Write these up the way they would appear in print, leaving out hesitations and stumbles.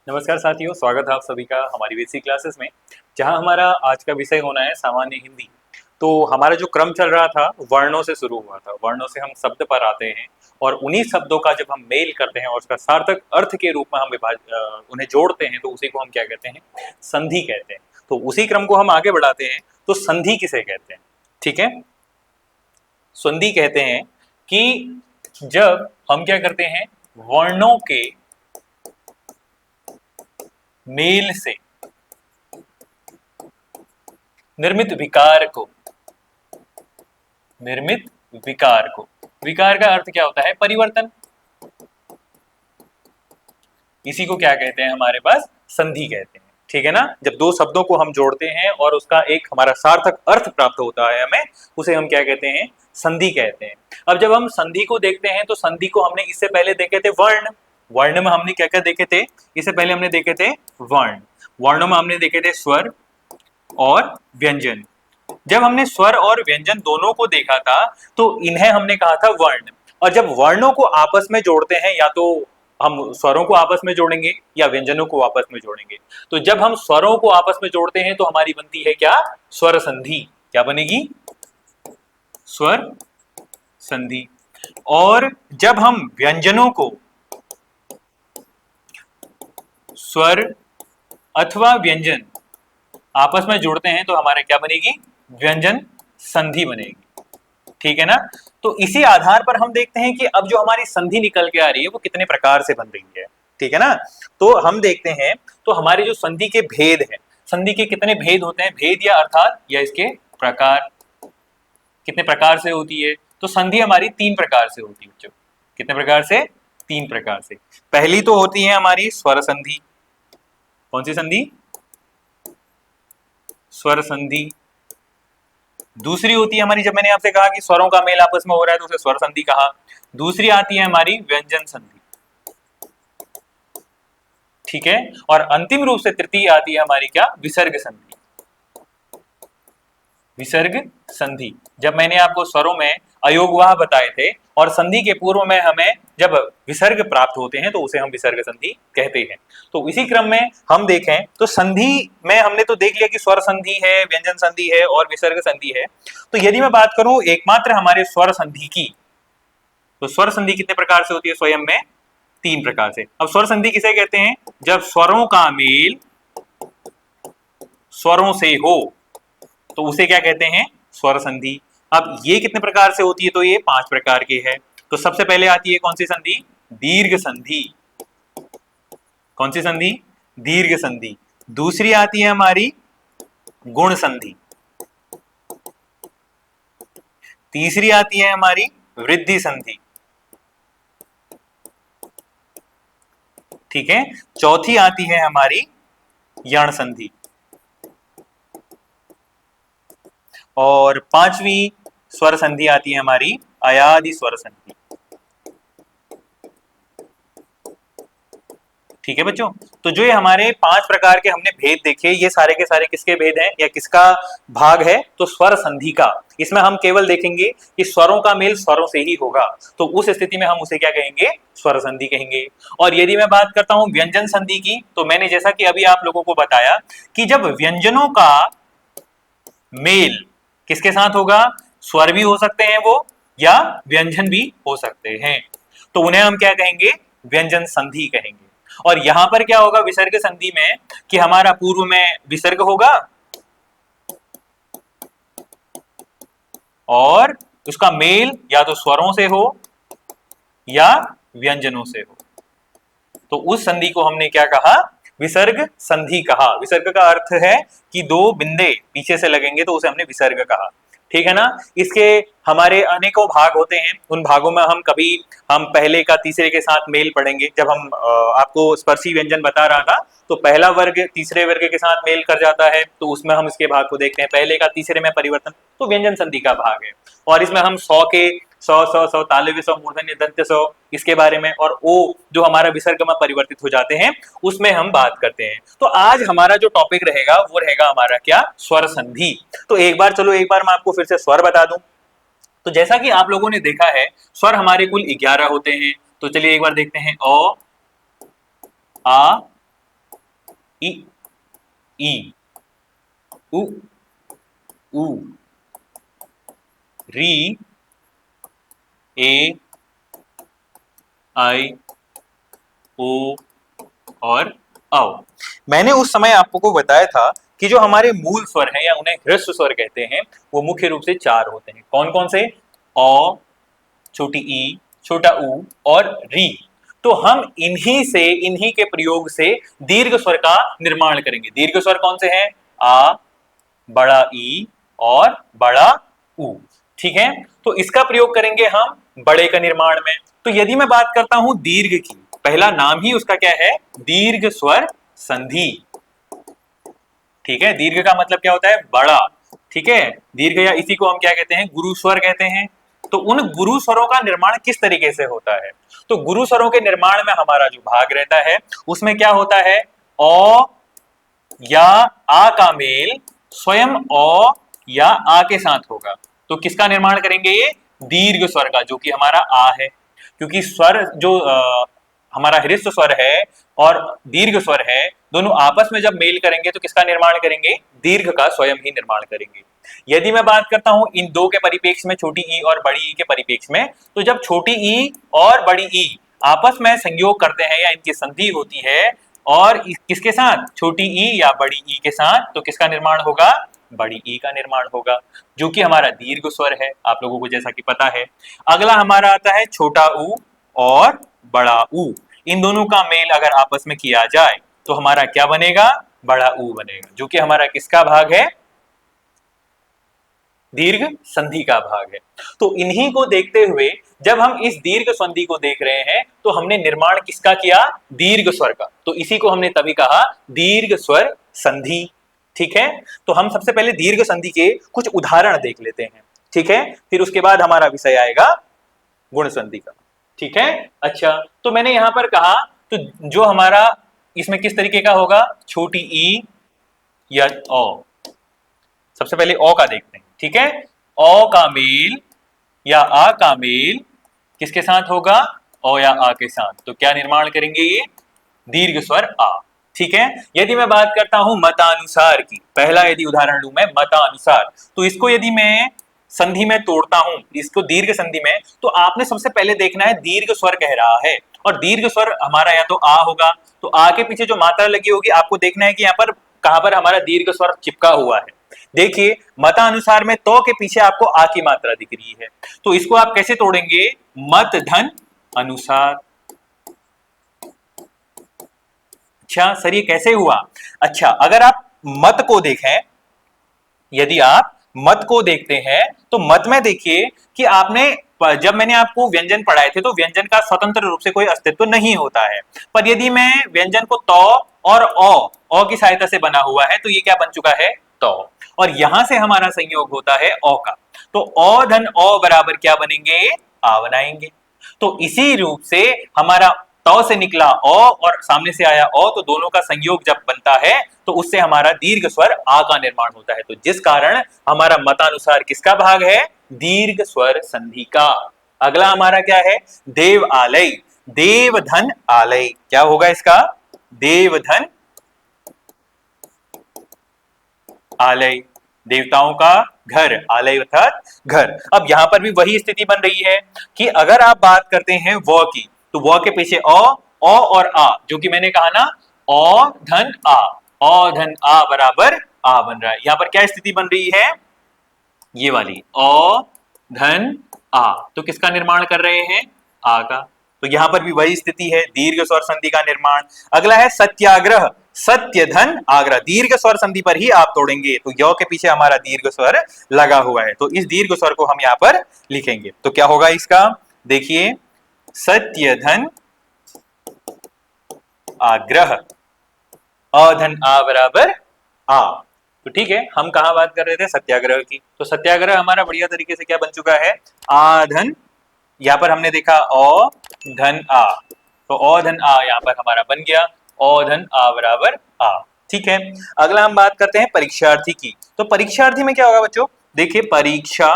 नमस्कार साथियों, स्वागत है आप सभी का हमारी बेसिक क्लासेस में। जहां हमारा आज का विषय होना है सामान्य हिंदी। तो हमारा जो क्रम चल रहा था वर्णों से शुरू हुआ था। वर्णों से हम शब्द पर आते हैं और उन्हीं शब्दों का जब हम मेल करते हैं और उसका सार्थक अर्थ के रूप में हम उन्हें जोड़ते हैं तो उसी को हम क्या कहते हैं, संधि कहते हैं। तो उसी क्रम को हम आगे बढ़ाते हैं। तो संधि किसे कहते हैं? ठीक है, संधि कहते हैं कि जब हम क्या करते हैं, वर्णों के मेल से निर्मित विकार को, निर्मित विकार को, विकार का अर्थ क्या होता है? परिवर्तन। इसी को क्या कहते हैं? हमारे पास संधि कहते हैं। ठीक है ना, जब दो शब्दों को हम जोड़ते हैं और उसका एक हमारा सार्थक अर्थ प्राप्त होता है हमें, उसे हम क्या कहते हैं? संधि कहते हैं। अब जब हम संधि को देखते हैं तो संधि को हमने इससे पहले देखे थे वर्ण। वर्ण में हमने क्या क्या देखे थे? इससे पहले हमने देखे थे वर्ण। वर्णों में हमने देखे थे स्वर और व्यंजन। जब हमने स्वर और व्यंजन दोनों को देखा था तो इन्हें हमने कहा था वर्ण। और जब वर्णों को आपस में जोड़ते हैं, या तो हम स्वरों को आपस में जोड़ेंगे या व्यंजनों को आपस में जोड़ेंगे। तो जब हम स्वरों को आपस में जोड़ते हैं तो हमारी बनती है क्या? स्वर संधि। क्या बनेगी? स्वर संधि। और जब हम व्यंजनों को स्वर अथवा व्यंजन आपस में जोड़ते हैं तो हमारे क्या बनेगी? व्यंजन संधि बनेगी। ठीक है ना। तो इसी आधार पर हम देखते हैं कि अब जो हमारी संधि निकल के आ रही है वो कितने प्रकार से बन रही है। ठीक है ना। तो हम देखते हैं तो हमारे जो संधि के भेद है, संधि के कितने भेद होते हैं? भेद या अर्थात या इसके प्रकार कितने प्रकार से होती है? तो संधि हमारी तीन प्रकार से होती है बच्चों। कितने प्रकार से? तीन प्रकार से। पहली तो होती है हमारी स्वर संधि। कौन सी संधि? स्वर संधि। दूसरी होती है हमारी, जब मैंने आपसे कहा कि स्वरों का मेल आपस में हो रहा है तो उसे स्वर संधि कहा। दूसरी आती है हमारी व्यंजन संधि। ठीक है। और अंतिम रूप से तृतीय आती है हमारी क्या? विसर्ग संधि। विसर्ग संधि। जब मैंने आपको स्वरों में अयोगवाह बताए थे और संधि के पूर्व में हमें जब विसर्ग प्राप्त होते हैं तो उसे हम विसर्ग संधि कहते हैं। तो इसी क्रम में हम देखें तो संधि में हमने तो देख लिया कि स्वर संधि है, व्यंजन संधि है और विसर्ग संधि है। तो यदि मैं बात करूं एकमात्र हमारे स्वर संधि की, तो स्वर संधि कितने प्रकार से होती है? स्वयं में तीन प्रकार से। अब स्वर संधि किसे कहते हैं? जब स्वरों का मेल स्वरों से हो तो उसे क्या कहते हैं? स्वर संधि। अब ये कितने प्रकार से होती है? तो ये पांच प्रकार की है। तो सबसे पहले आती है कौन सी संधि? दीर्घ संधि। कौन सी संधि? दीर्घ संधि। दूसरी आती है हमारी गुण संधि। तीसरी आती है हमारी वृद्धि संधि। ठीक है। चौथी आती है हमारी यण संधि। और पांचवी स्वर संधि आती है हमारी अयादि स्वर संधि। ठीक है बच्चों। तो जो ये हमारे पांच प्रकार के हमने भेद देखे, ये सारे के सारे किसके भेद हैं या किसका भाग है? तो स्वर संधि का। इसमें हम केवल देखेंगे कि स्वरों का मेल स्वरों से ही होगा, तो उस स्थिति में हम उसे क्या कहेंगे? स्वर संधि कहेंगे। और यदि मैं बात करता हूं व्यंजन संधि की, तो मैंने जैसा कि अभी आप लोगों को बताया कि जब व्यंजनों का मेल किसके साथ होगा? स्वर भी हो सकते हैं वो या व्यंजन भी हो सकते हैं, तो उन्हें हम क्या कहेंगे? व्यंजन संधि कहेंगे। और यहां पर क्या होगा विसर्ग संधि में कि हमारा पूर्व में विसर्ग होगा और उसका मेल या तो स्वरों से हो या व्यंजनों से हो, तो उस संधि को हमने क्या कहा? विसर्ग संधि कहा। विसर्ग का अर्थ है कि दो बिंदे पीछे से लगेंगे तो उसे हमने विसर्ग कहा। ठीक है ना। इसके हमारे अनेकों भाग होते हैं, उन भागों में हम पहले का तीसरे के साथ मेल पढ़ेंगे। जब हम आपको स्पर्शी व्यंजन बता रहा था तो पहला वर्ग तीसरे वर्ग के साथ मेल कर जाता है, तो उसमें हम इसके भाग को देखते हैं। पहले का तीसरे में परिवर्तन तो व्यंजन संधि का भाग है। और इसमें हम सौ के सौ सौ सौ तालव्य सौ मूर्धन्य दंत्य सौ इसके बारे में, और ओ जो हमारा विसर्ग में परिवर्तित हो जाते हैं उसमें हम बात करते हैं। तो आज हमारा जो टॉपिक रहेगा वो रहेगा हमारा क्या? स्वर संधि। तो एक बार मैं आपको फिर से स्वर बता दूं। तो जैसा कि आप लोगों ने देखा है स्वर हमारे कुल 11 होते हैं। तो चलिए एक बार देखते हैं। अ, आ, ई ई उ उ री ए आई ओ और औ। मैंने उस समय आपको बताया था कि जो हमारे मूल स्वर हैं या उन्हें ह्रस्व स्वर कहते हैं वो मुख्य रूप से चार होते हैं। कौन कौन से? औ, छोटी ई, छोटा ऊ और री। तो हम इन्हीं के प्रयोग से दीर्घ स्वर का निर्माण करेंगे। दीर्घ स्वर कौन से हैं? आ, बड़ा ई और बड़ा ऊ। ठीक है, तो इसका प्रयोग करेंगे हम बड़े का निर्माण में। तो यदि मैं बात करता हूं दीर्घ की, पहला नाम ही उसका क्या है? दीर्घ स्वर संधि। ठीक है, दीर्घ का मतलब क्या होता है? बड़ा। ठीक है, दीर्घ या इसी को हम क्या कहते हैं? गुरु स्वर कहते हैं। तो उन गुरु स्वरों का निर्माण किस तरीके से होता है? तो गुरु स्वरों के निर्माण में हमारा जो भाग रहता है उसमें क्या होता है? ओ या आ का मेल स्वयं ओ या आ के साथ होगा। तो किसका निर्माण करेंगे? ये दीर्घ स्वर का, जो कि हमारा आ है। क्योंकि स्वर जो हमारा ह्रस्व स्वर है और दीर्घ स्वर है, दोनों आपस में जब मेल करेंगे तो किसका निर्माण करेंगे? दीर्घ का स्वयं ही निर्माण करेंगे। यदि मैं बात करता हूं इन दो के परिप्रेक्ष्य में, छोटी ई और बड़ी ई के परिप्रेक्ष्य में, तो जब छोटी ई और बड़ी ई आपस में संयोग करते हैं या इनकी संधि होती है और किसके साथ? छोटी ई या बड़ी ई के साथ, तो किसका निर्माण होगा? बड़ी ई का निर्माण होगा, जो कि हमारा दीर्घ स्वर है, आप लोगों को जैसा कि पता है। अगला हमारा आता है छोटा ऊ और बड़ा ऊ। इन दोनों का मेल अगर आपस में किया जाए तो हमारा क्या बनेगा? बड़ा ऊ बनेगा, जो कि हमारा किसका भाग है? दीर्घ संधि का भाग है। तो इन्हीं को देखते हुए जब हम इस दीर्घ संधि को देख रहे हैं तो हमने निर्माण किसका किया? दीर्घ स्वर का। तो इसी को हमने तभी कहा दीर्घ स्वर संधि। ठीक है, तो हम सबसे पहले दीर्घ संधि के कुछ उदाहरण देख लेते हैं। ठीक है, फिर उसके बाद हमारा विषय आएगा गुण संधि का। ठीक है, अच्छा, तो मैंने यहां पर कहा तो जो हमारा इसमें किस तरीके का होगा? छोटी ई या ओ। सबसे पहले ओ का देखते हैं। ठीक है, ओ का मेल या आ का मेल किसके साथ होगा? ओ या आ के साथ। तो क्या निर्माण करेंगे? ये दीर्घ स्वर आ। ठीक है, यदि मैं बात करता हूं मतानुसार की, पहला यदि उदाहरण लूं मैं मतानुसार, तो इसको यदि मैं संधि में तोड़ता हूं, इसको दीर्घ संधि में, तो आपने सबसे पहले देखना है दीर्घ स्वर कह रहा है और दीर्घ स्वर हमारा या तो आ होगा, तो आ के पीछे जो मात्रा लगी होगी आपको देखना है कि यहाँ पर कहां पर हमारा दीर्घ स्वर चिपका हुआ है। देखिए मतानुसार में तो के पीछे आपको आ की मात्रा दिख रही है, तो इसको आप कैसे तोड़ेंगे? मत धन अनुसार। अच्छा सर, ये कैसे हुआ? अच्छा, अगर आप मत को देखें, यदि आप मत को देखते हैं तो मत में देखिए कि आपने जब मैंने आपको व्यंजन पढ़ाए थे तो व्यंजन का स्वतंत्र रूप से कोई अस्तित्व नहीं होता है। पर यदि मैं व्यंजन को तो और ओ की सहायता से बना हुआ है तो ये क्या बन चुका है? तो। और यहां से हमारा संयोग होता है ओ का, तो ओ धन ओ बराबर क्या बनेंगे? आ बनाएंगे। तो इसी रूप से हमारा तो से निकला ओ और सामने से आया ओ, तो दोनों का संयोग जब बनता है तो उससे हमारा दीर्घ स्वर आ का निर्माण होता है। तो जिस कारण हमारा मतानुसार किसका भाग है? दीर्घ स्वर संधि का। अगला हमारा क्या है? देव आलय। देव धन आलय, क्या होगा इसका? देव धन आलय, देवताओं का घर, आलय अर्थात घर। अब यहां पर भी वही स्थिति बन रही है कि अगर आप बात करते हैं व की, तो व के पीछे ओ और आ, जो कि मैंने कहा ना, ओ धन आ, ओ धन आ बराबर आ बन रहा है। यहां पर क्या स्थिति बन रही है? ये वाली ओ धन आ, तो किसका निर्माण कर रहे हैं? आ का। तो यहां पर भी वही स्थिति है, दीर्घ स्वर संधि का निर्माण। अगला है सत्याग्रह। सत्य धन आग्रह, दीर्घ स्वर संधि पर ही आप तोड़ेंगे, तो य के पीछे हमारा दीर्घ स्वर लगा हुआ है, तो इस दीर्घ स्वर को हम यहां पर लिखेंगे। तो क्या होगा इसका? देखिए सत्य धन आग्रह, अधन आ बराबर आ। तो ठीक है, हम कहा बात कर रहे थे? सत्याग्रह की। तो सत्याग्रह हमारा बढ़िया तरीके से क्या बन चुका है? आ धन, यहां पर हमने देखा ओ धन आ, तो ओ धन आ यहां पर हमारा बन गया, ओ धन आ बराबर आ। ठीक है, अगला हम बात करते हैं परीक्षार्थी की। तो परीक्षार्थी में क्या होगा बच्चों? देखिए परीक्षा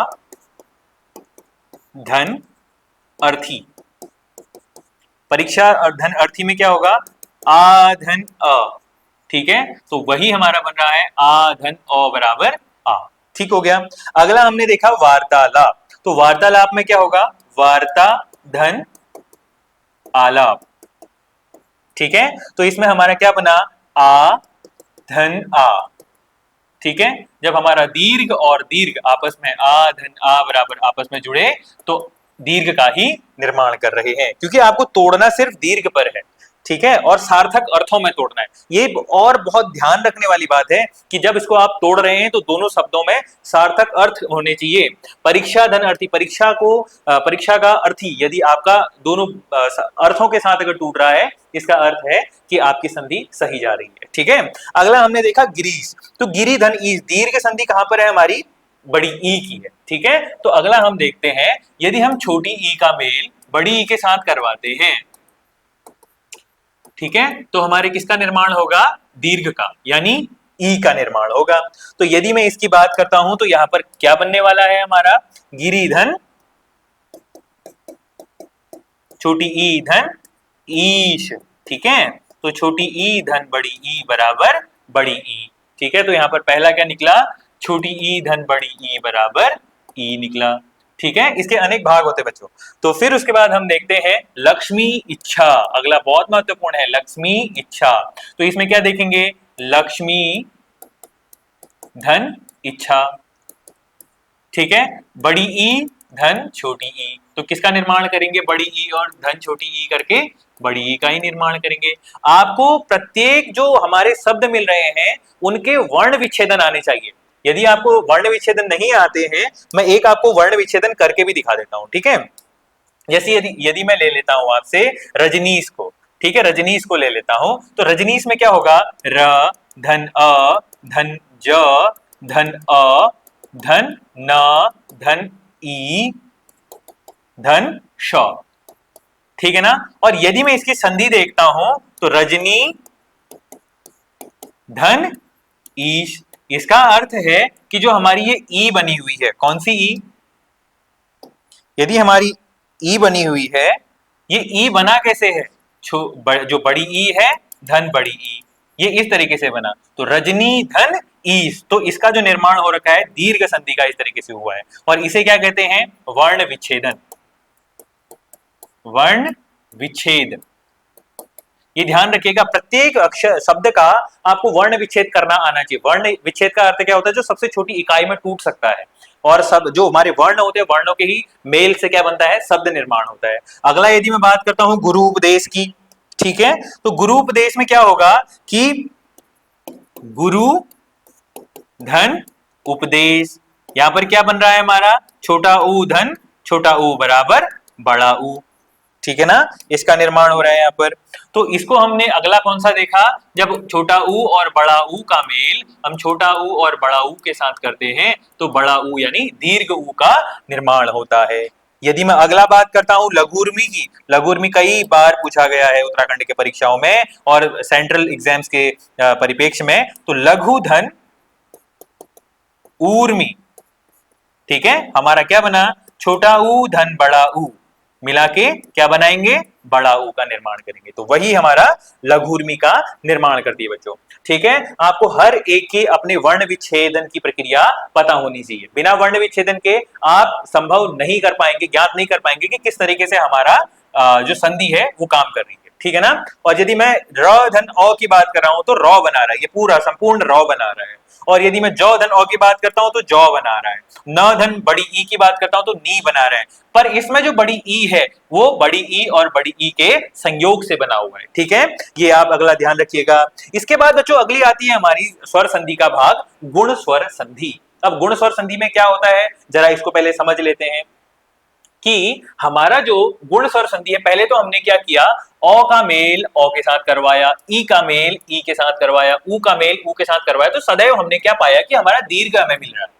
धन अर्थी, परीक्षा और धन अर्थी में क्या होगा? आ धन अ, ठीक है, तो वही हमारा बन रहा है आ धन औ बराबर आ। ठीक हो गया। अगला हमने देखा वार्तालाप, तो वार्तालाप में क्या होगा, वार्ता धन आलाप। ठीक है, तो इसमें हमारा क्या बना, आ धन आ। ठीक है, जब हमारा दीर्घ और दीर्घ आपस में आ धन आ बराबर आपस में जुड़े तो दीर्घ का ही निर्माण कर रहे हैं, क्योंकि आपको तोड़ना सिर्फ दीर्घ पर है। ठीक है, और सार्थक अर्थों में तोड़ना है। ये और बहुत ध्यान रखने वाली बात है कि जब इसको आप तोड़ रहे हैं तो दोनों शब्दों में सार्थक अर्थ होने चाहिए। परीक्षा धन अर्थी, परीक्षा को परीक्षा का अर्थी यदि आपका दोनों अर्थों के साथ अगर टूट रहा है, इसका अर्थ है कि आपकी संधि सही जा रही है। ठीक है, अगला हमने देखा गिरीश, तो गिरी धन ईश, दीर्घ संधि कहां पर है हमारी, बड़ी ई की है। ठीक है, तो अगला हम देखते हैं यदि हम छोटी ई का मेल बड़ी ई के साथ करवाते हैं, ठीक है, तो हमारे किसका निर्माण होगा, दीर्घ का, यानी ई का निर्माण होगा। तो यदि मैं इसकी बात करता हूं तो यहां पर क्या बनने वाला है हमारा, गिरिधन छोटी ई धन ईश। ठीक है, तो छोटी ई धन बड़ी ई बराबर बड़ी ई। ठीक है, तो यहां पर पहला क्या निकला, छोटी ई धन बड़ी ई बराबर ई निकला। ठीक है, इसके अनेक भाग होते बच्चों। तो फिर उसके बाद हम देखते हैं लक्ष्मी इच्छा, अगला बहुत महत्वपूर्ण है, लक्ष्मी इच्छा। तो इसमें क्या देखेंगे, लक्ष्मी धन इच्छा। ठीक है, बड़ी ई धन छोटी ई, तो किसका निर्माण करेंगे, बड़ी ई और धन छोटी ई करके बड़ी ई का ही निर्माण करेंगे। आपको प्रत्येक जो हमारे शब्द मिल रहे हैं उनके वर्ण विच्छेदन आने चाहिए। यदि आपको वर्ण विच्छेदन नहीं आते हैं, मैं एक आपको वर्ण विच्छेदन करके भी दिखा देता हूं। ठीक है, जैसे यदि यदि मैं ले लेता हूं आपसे रजनीश को, ठीक है, रजनीश को ले लेता हूं, तो रजनीश में क्या होगा, र धन अ धन ज धन अ धन न धन ई धन श। ठीक है ना, और यदि मैं इसकी संधि देखता हूं तो रजनी धन ईश, इसका अर्थ है कि जो हमारी ये ई बनी हुई है, कौन सी ई, यदि हमारी ई बनी हुई है, ये ई बना कैसे है, जो बड़ी ई है धन बड़ी ई, ये इस तरीके से बना, तो रजनी धन ईश, तो इसका जो निर्माण हो रखा है दीर्घ संधि का इस तरीके से हुआ है, और इसे क्या कहते हैं, वर्ण विच्छेदन, वर्ण विच्छेद। ये ध्यान रखिएगा, प्रत्येक अक्षर शब्द का आपको वर्ण विच्छेद करना आना चाहिए। वर्ण विच्छेद का अर्थ क्या होता है, जो सबसे छोटी इकाई में टूट सकता है, और सब जो हमारे वर्ण होते हैं वर्णों के ही मेल से क्या बनता है, शब्द निर्माण होता है। अगला यदि मैं बात करता हूं गुरु उपदेश की, ठीक है, तो गुरु उपदेश में क्या होगा कि गुरु धन उपदेश, यहां पर क्या बन रहा है हमारा, छोटा ऊ धन छोटा ऊ बराबर बड़ा ऊ। ठीक है ना, इसका निर्माण हो रहा है यहाँ पर। तो इसको हमने अगला कौन सा देखा, जब छोटा ऊ और बड़ा ऊ का मेल हम छोटा ऊ और बड़ा ऊ के साथ करते हैं तो बड़ा ऊ यानी दीर्घ ऊ का निर्माण होता है। यदि मैं अगला बात करता हूं लघुर्मी की, लघुर्मी कई बार पूछा गया है उत्तराखंड के परीक्षाओं में और सेंट्रल एग्जाम्स के परिप्रेक्ष्य में, तो लघु धन ऊर्मी। ठीक है, हमारा क्या बना, छोटा ऊ धन बड़ा ऊ मिला के क्या बनाएंगे, बड़ा ऊ का निर्माण करेंगे, तो वही हमारा लघुर्मी का निर्माण करती है बच्चों। ठीक है, आपको हर एक के अपने वर्ण विच्छेदन की प्रक्रिया पता होनी चाहिए, बिना वर्ण विच्छेदन के आप संभव नहीं कर पाएंगे, ज्ञात नहीं कर पाएंगे कि किस तरीके से हमारा जो संधि है वो काम कर रही है। ठीक है ना, और यदि मैं र धन अ की बात कर रहा हूं तो रॉ बना रहा है, ये पूरा संपूर्ण रॉ बना रहा है, और यदि मैं जौ धन औ की बात करता हूं तो जौ बना रहा है, न धन बड़ी ई की बात करता हूं तो नी बना रहा है, पर इसमें जो बड़ी ई है वो बड़ी ई और बड़ी ई के संयोग से बना हुआ है। ठीक है, ये आप अगला ध्यान रखिएगा। इसके बाद बच्चों अगली आती है हमारी स्वर संधि का भाग, गुण स्वर संधि। अब गुण स्वर संधि में क्या होता है, जरा इसको पहले समझ लेते हैं कि हमारा जो गुण स्वर संधि है, पहले तो हमने क्या किया, अ का मेल अ के साथ करवाया, ई का मेल ई के साथ करवाया, ऊ का मेल ऊ के साथ करवाया, तो सदैव हमने क्या पाया कि हमारा दीर्घ हमें मिल रहा है।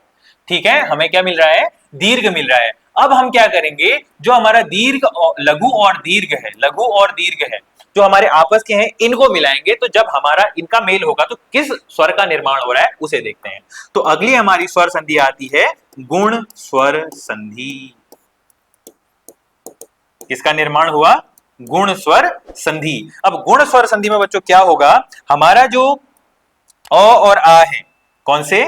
ठीक है, हमें क्या मिल रहा है, दीर्घ मिल रहा है। अब हम क्या करेंगे, जो हमारा दीर्घ लघु और दीर्घ है, लघु और दीर्घ है जो हमारे आपस के हैं, इनको मिलाएंगे, तो जब हमारा इनका मेल होगा तो किस स्वर का निर्माण हो रहा है उसे देखते हैं। तो अगली हमारी स्वर संधि आती है गुण स्वर संधि। किसका निर्माण हुआ, गुण स्वर संधि। अब गुण स्वर संधि में बच्चों क्या होगा, हमारा जो और आ है, कौन से?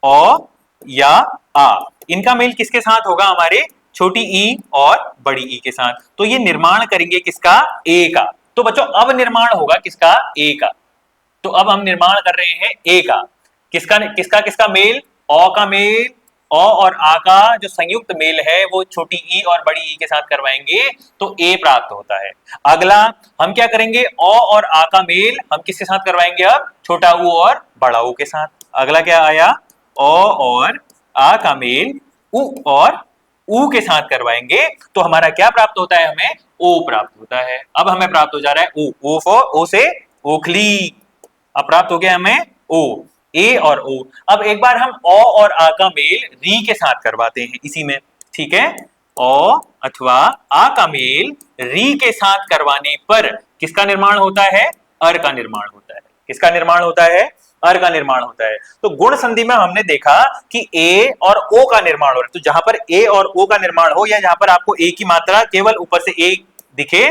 ओ या आ, इनका मेल किसके साथ होगा? हमारे छोटी ई और बड़ी ई के साथ। तो ये निर्माण करेंगे किसका? ए का। तो बच्चों अब निर्माण होगा किसका? ए का। तो अब हम निर्माण कर रहे हैं ए का। किसका किसका किसका मेल? ओ का मेल, ओ और आ का जो संयुक्त मेल है वो छोटी ई और बड़ी ई के साथ करवाएंगे तो ए प्राप्त होता है। अगला हम क्या करेंगे? ओ और आ का मेल हम किसके साथ करवाएंगे? अब छोटा ऊ और बड़ा ऊ के साथ। अगला क्या आया? ओ और आ का मेल उ और ऊ के साथ करवाएंगे तो हमारा क्या प्राप्त होता है? हमें ओ प्राप्त होता है। अब हमें प्राप्त हो जा रहा है ओ फॉर ओ से ओखली। अब प्राप्त हो गया हमें ओ, ए और ओ। अब एक बार हम ओ और आ का मेल री के साथ करवाते हैं इसी में, ठीक है? ओ अथवा आ का मेल री के साथ करवाने पर किसका निर्माण होता है? अर का निर्माण होता है। किसका निर्माण होता है? अर का निर्माण होता है। तो गुण संधि में हमने देखा कि ए और ओ का निर्माण हो रहा है। तो जहां पर ए और ओ का निर्माण हो या जहां पर आपको ए की मात्रा केवल ऊपर से ए दिखे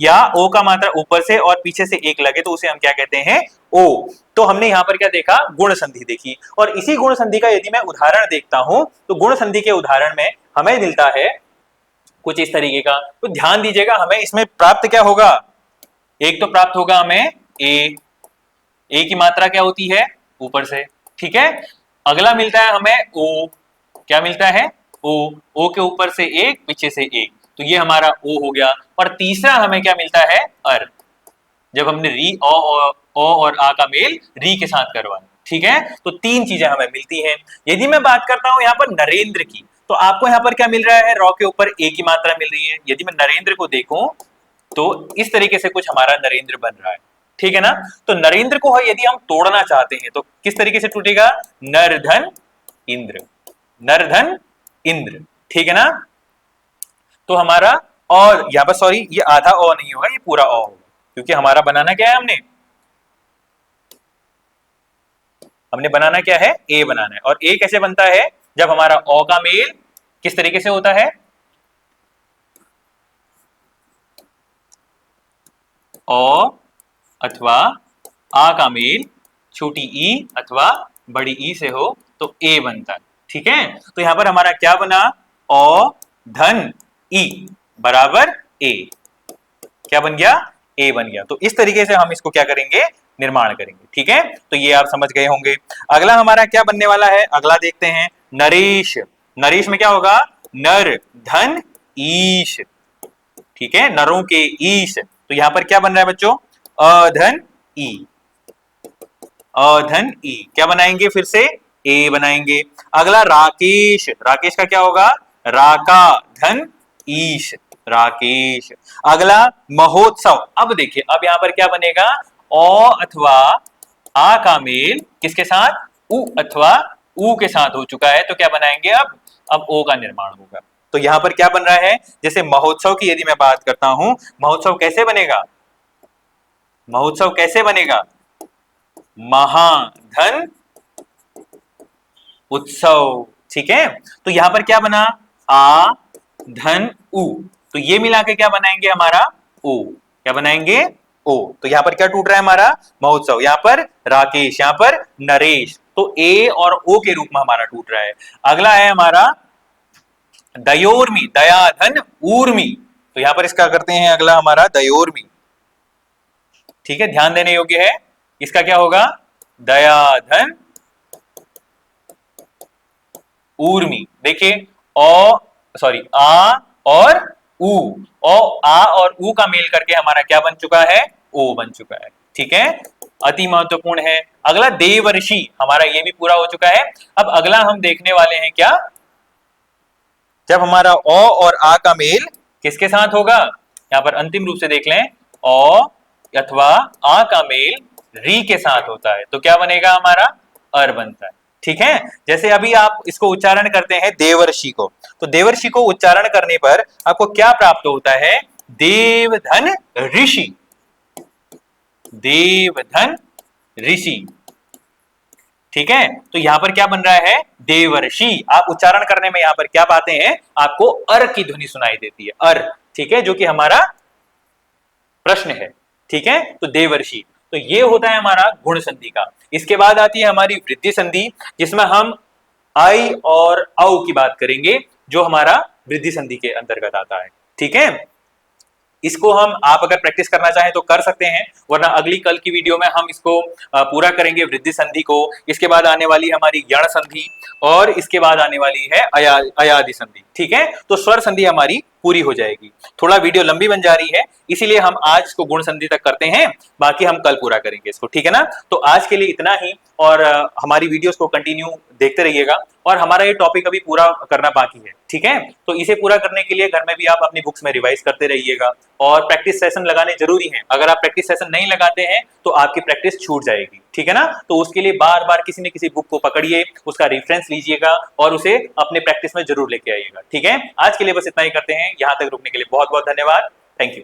या ओ का मात्रा ऊपर से और पीछे से एक लगे तो उसे हम क्या कहते हैं? ओ। तो हमने यहां पर क्या देखा? गुण संधि देखी। और इसी गुण संधि का यदि मैं उदाहरण देखता हूं तो गुण संधि के उदाहरण में हमें मिलता है कुछ इस तरीके का। तो ध्यान दीजिएगा, हमें इसमें प्राप्त क्या होगा? एक तो प्राप्त होगा हमें ए, ए की मात्रा क्या होती है? ऊपर से, ठीक है? अगला मिलता है हमें ओ, क्या मिलता है? ओ, ओ के ऊपर से एक पीछे से एक, तो ये हमारा ओ हो गया। और तीसरा हमें क्या मिलता है? अर, जब हमने री ओ और आ का मेल री के साथ करवाया, ठीक है? तो तीन चीजें हमें मिलती हैं। यदि मैं बात करता हूं यहां पर नरेंद्र की, तो आपको यहां पर क्या मिल रहा है? रॉ के ऊपर ए की मात्रा मिल रही है। यदि मैं नरेंद्र को देखूं तो इस तरीके से कुछ हमारा नरेंद्र बन रहा है, ठीक है ना? तो नरेंद्र को यदि हम तोड़ना चाहते हैं तो किस तरीके से टूटेगा? नरधन इंद्र, नरधन इंद्र, ठीक है ना? तो हमारा और यहां पर सॉरी ये आधा ओ नहीं होगा, ये पूरा ओ होगा, क्योंकि हमारा बनाना क्या है? हमने बनाना क्या है? ए बनाना है। और ए कैसे बनता है? जब हमारा ओ का मेल किस तरीके से होता है? ओ अथवा आ का मेल छोटी ई अथवा बड़ी ई से हो तो ए बनता है, ठीक है? तो यहां पर हमारा क्या बना? ओ धन ई बराबर ए। क्या बन गया? ए बन गया। तो इस तरीके से हम इसको क्या करेंगे? निर्माण करेंगे, ठीक है? तो ये आप समझ गए होंगे। अगला हमारा क्या बनने वाला है? अगला देखते हैं नरेश। नरेश में क्या होगा? नर धन ईश, ठीक है? नरों के ईश। तो यहां पर क्या बन रहा है बच्चों? अधन ई, अधन ई। क्या बनाएंगे? फिर से ए बनाएंगे। अगला राकेश, राकेश का क्या होगा? राका धन ईश, राकेश। अगला महोत्सव। अब देखिए अब यहां पर क्या बनेगा? ओ अथवा आ का मेल किसके साथ? उ अथवा ऊ के साथ हो चुका है, तो क्या बनाएंगे? अब ओ का निर्माण होगा। तो यहां पर क्या बन रहा है? जैसे महोत्सव की यदि मैं बात करता हूं, महोत्सव कैसे बनेगा? महोत्सव कैसे बनेगा? महाधन उत्सव, ठीक है? तो यहां पर क्या बना? आ धन उ, तो ये मिला के क्या बनाएंगे? हमारा ओ। क्या बनाएंगे? ओ। तो यहां पर क्या टूट रहा है हमारा? महोत्सव। यहां पर राकेश, यहां पर नरेश। तो ए और ओ के रूप में हमारा टूट रहा है। अगला है हमारा दयोर्मी, दया धन ऊर्मी। तो यहां पर इसका करते हैं अगला हमारा दयोर्मी, ठीक है? ध्यान देने योग्य है। इसका क्या होगा? दया धन ऊर्मी। देखिए ओ सॉरी आ और ऊ, ओ आ और ऊ का मेल करके हमारा क्या बन चुका है? ओ बन चुका है, ठीक है? अति महत्वपूर्ण है। अगला देवर्षि, हमारा ये भी पूरा हो चुका है। अब अगला हम देखने वाले हैं क्या? जब हमारा ओ और आ का मेल किसके साथ होगा? यहां पर अंतिम रूप से देख लें, ओ अथवा आ का मेल री के साथ होता है तो क्या बनेगा? हमारा अर बनता है, ठीक है? जैसे अभी आप इसको उच्चारण करते हैं देवर्षि को, तो देवर्षि को उच्चारण करने पर आपको क्या प्राप्त होता है? देवधन ऋषि, देवधन ऋषि, ठीक है? तो यहां पर क्या बन रहा है? देवर्षि। आप उच्चारण करने में यहां पर क्या पाते हैं? आपको अर की ध्वनि सुनाई देती है, अर, ठीक है? जो कि हमारा प्रश्न है, ठीक है? तो देवर्षि। तो ये होता है हमारा गुण संधि का। इसके बाद आती है हमारी वृद्धि संधि, जिसमें हम आई और औ की बात करेंगे, जो हमारा वृद्धि संधि के अंतर्गत आता है। ठीक है, इसको हम आप अगर प्रैक्टिस करना चाहें तो कर सकते हैं, वरना अगली कल की वीडियो में हम इसको पूरा करेंगे वृद्धि संधि को। इसके बाद आने वाली हमारी यण संधि और इसके बाद आने वाली है अयादि संधि। ठीक है, तो स्वर संधि हमारी पूरी हो जाएगी। थोड़ा वीडियो लंबी बन जा रही है, इसीलिए हम आज इसको गुण संधि तक करते हैं, बाकी हम कल पूरा करेंगे इसको। ठीक है ना, तो आज के लिए इतना ही, और हमारी वीडियोस को कंटिन्यू देखते रहिएगा, और हमारा ये टॉपिक अभी पूरा करना बाकी है। ठीक है, तो इसे पूरा करने के लिए घर में भी आप अपनी बुक्स में रिवाइज करते रहिएगा, और प्रैक्टिस सेशन लगाने जरूरी है। अगर आप प्रैक्टिस सेशन नहीं लगाते हैं तो आपकी प्रैक्टिस छूट जाएगी। ठीक है ना, तो उसके लिए बार बार किसी न किसी बुक को पकड़िए, उसका रेफरेंस लीजिएगा और उसे अपने प्रैक्टिस में जरूर लेके आइएगा। ठीक है, आज के लिए बस इतना ही करते हैं। यहां तक रुकने के लिए बहुत बहुत धन्यवाद। Thank you.